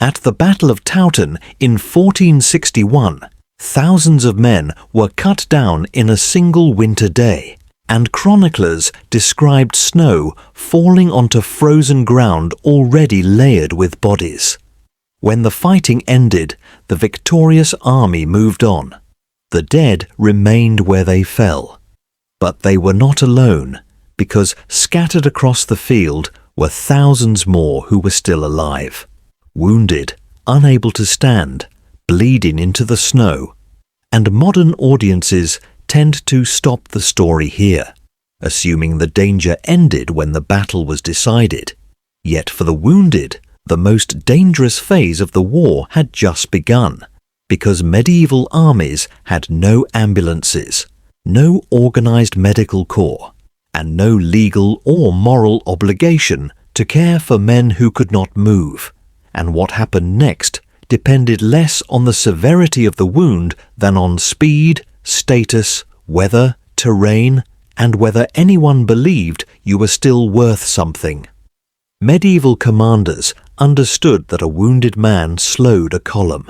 At the Battle of Towton in 1461, thousands of men were cut down in a single winter day, and chroniclers described snow falling onto frozen ground already layered with bodies. When the fighting ended, the victorious army moved on. The dead remained where they fell. But they were not alone, because scattered across the field were thousands more who were still alive, wounded, unable to stand, bleeding into the snow. And modern audiences tend to stop the story here, assuming the danger ended when the battle was decided. Yet for the wounded, the most dangerous phase of the war had just begun, because medieval armies had no ambulances, no organized medical corps, and no legal or moral obligation to care for men who could not move. And what happened next depended less on the severity of the wound than on speed, status, weather, terrain, and whether anyone believed you were still worth something. Medieval commanders understood that a wounded man slowed a column.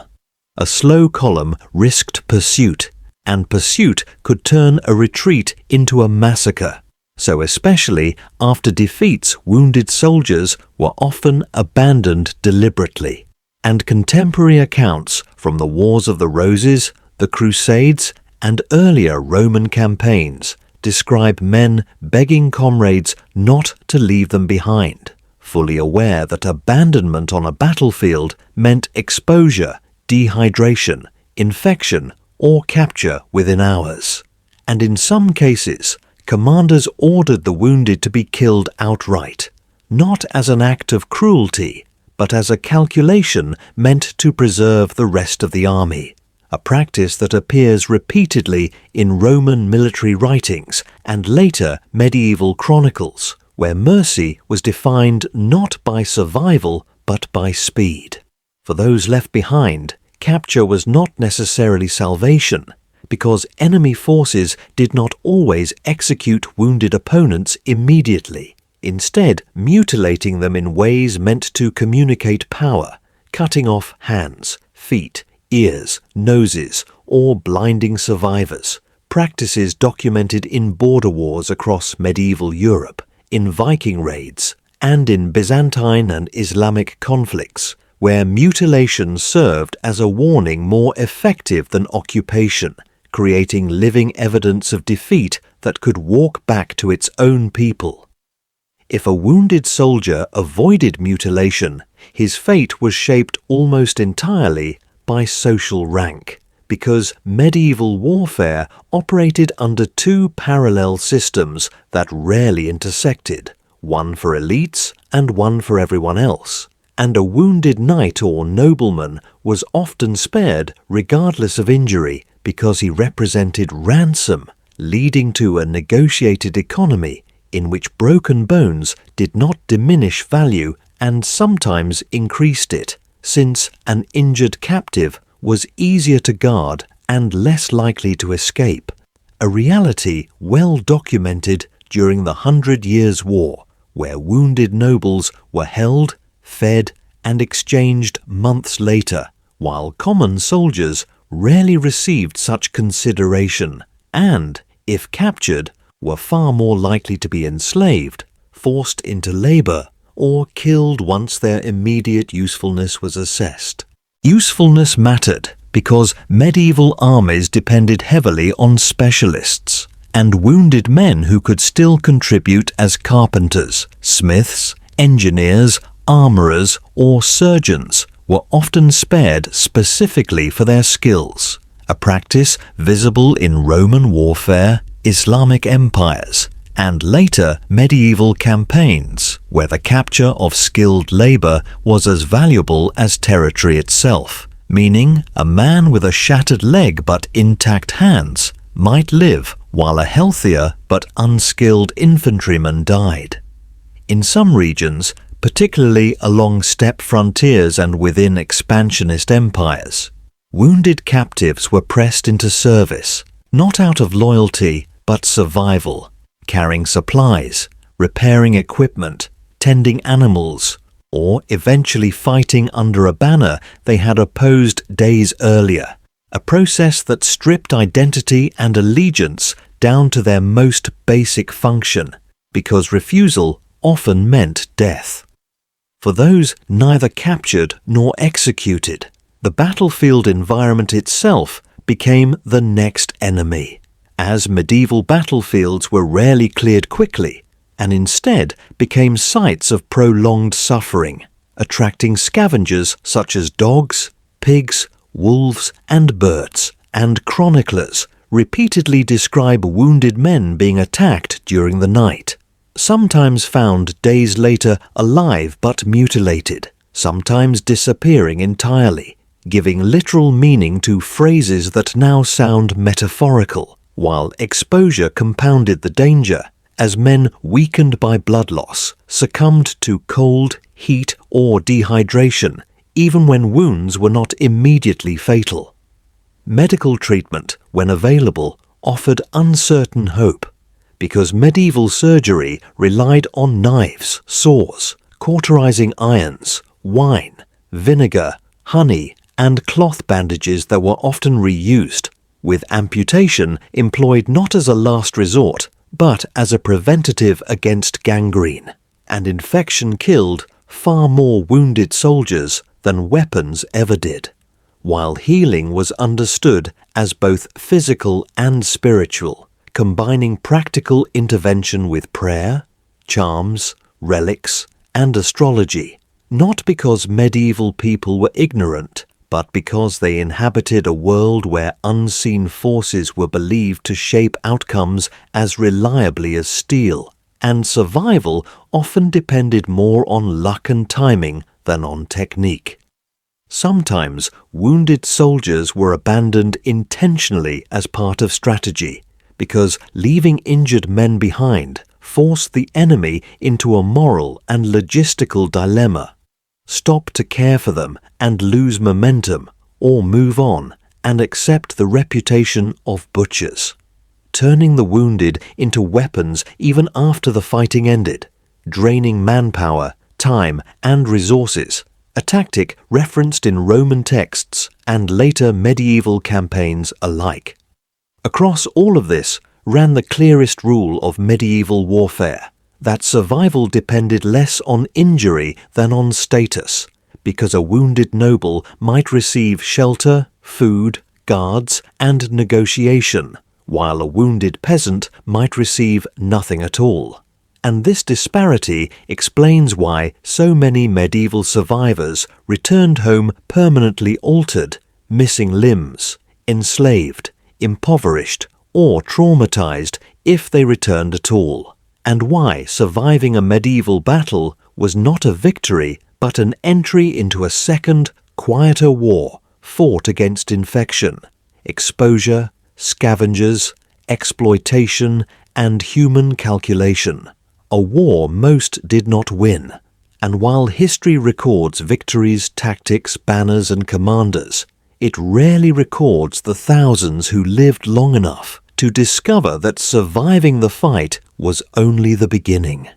A slow column risked pursuit, and pursuit could turn a retreat into a massacre. So especially after defeats, wounded soldiers were often abandoned deliberately. And contemporary accounts from the Wars of the Roses, the Crusades, and earlier Roman campaigns describe men begging comrades not to leave them behind, fully aware that abandonment on a battlefield meant exposure, dehydration, infection, or capture within hours. And in some cases, commanders ordered the wounded to be killed outright, not as an act of cruelty, but as a calculation meant to preserve the rest of the army, a practice that appears repeatedly in Roman military writings and later medieval chronicles, where mercy was defined not by survival but by speed. For those left behind, capture was not necessarily salvation, because enemy forces did not always execute wounded opponents immediately, instead mutilating them in ways meant to communicate power, cutting off hands, feet, ears, noses, or blinding survivors, practices documented in border wars across medieval Europe, in Viking raids, and in Byzantine and Islamic conflicts, where mutilation served as a warning more effective than occupation, creating living evidence of defeat that could walk back to its own people. If a wounded soldier avoided mutilation, his fate was shaped almost entirely by social rank, because medieval warfare operated under two parallel systems that rarely intersected, one for elites and one for everyone else, and a wounded knight or nobleman was often spared regardless of injury because he represented ransom, leading to a negotiated economy in which broken bones did not diminish value and sometimes increased it, since an injured captive was easier to guard and less likely to escape, a reality well documented during the 100 Years' War, where wounded nobles were held, fed, and exchanged months later, while common soldiers rarely received such consideration and, if captured, were far more likely to be enslaved, forced into labor, or killed once their immediate usefulness was assessed. Usefulness mattered because medieval armies depended heavily on specialists, and wounded men who could still contribute as carpenters, smiths, engineers, armorers, or surgeons were often spared specifically for their skills, a practice visible in Roman warfare, Islamic empires, and later medieval campaigns, where the capture of skilled labor was as valuable as territory itself, meaning a man with a shattered leg but intact hands might live while a healthier but unskilled infantryman died. In some regions, particularly along steppe frontiers and within expansionist empires, wounded captives were pressed into service, not out of loyalty but survival, carrying supplies, repairing equipment, tending animals, or eventually fighting under a banner they had opposed days earlier, a process that stripped identity and allegiance down to their most basic function, because refusal often meant death. For those neither captured nor executed, the battlefield environment itself became the next enemy, as medieval battlefields were rarely cleared quickly and instead became sites of prolonged suffering, attracting scavengers such as dogs, pigs, wolves, and birds, and chroniclers repeatedly describe wounded men being attacked during the night, sometimes found days later alive but mutilated, sometimes disappearing entirely, giving literal meaning to phrases that now sound metaphorical, while exposure compounded the danger, as men weakened by blood loss succumbed to cold, heat, or dehydration, even when wounds were not immediately fatal. Medical treatment, when available, offered uncertain hope, because medieval surgery relied on knives, saws, cauterizing irons, wine, vinegar, honey, and cloth bandages that were often reused, with amputation employed not as a last resort, but as a preventative against gangrene, and infection killed far more wounded soldiers than weapons ever did, while healing was understood as both physical and spiritual, combining practical intervention with prayer, charms, relics, and astrology, not because medieval people were ignorant, but because they inhabited a world where unseen forces were believed to shape outcomes as reliably as steel, and survival often depended more on luck and timing than on technique. Sometimes wounded soldiers were abandoned intentionally as part of strategy, because leaving injured men behind forced the enemy into a moral and logistical dilemma: stop to care for them and lose momentum, or move on and accept the reputation of butchers, turning the wounded into weapons even after the fighting ended, draining manpower, time, and resources, a tactic referenced in Roman texts and later medieval campaigns alike. Across all of this ran the clearest rule of medieval warfare, that survival depended less on injury than on status, because a wounded noble might receive shelter, food, guards, and negotiation, while a wounded peasant might receive nothing at all. And this disparity explains why so many medieval survivors returned home permanently altered, missing limbs, enslaved, impoverished, or traumatized if they returned at all, and why surviving a medieval battle was not a victory but an entry into a second, quieter war fought against infection, exposure, scavengers, exploitation, and human calculation. A war most did not win, and while history records victories, tactics, banners, and commanders, it rarely records the thousands who lived long enough to discover that surviving the fight was only the beginning.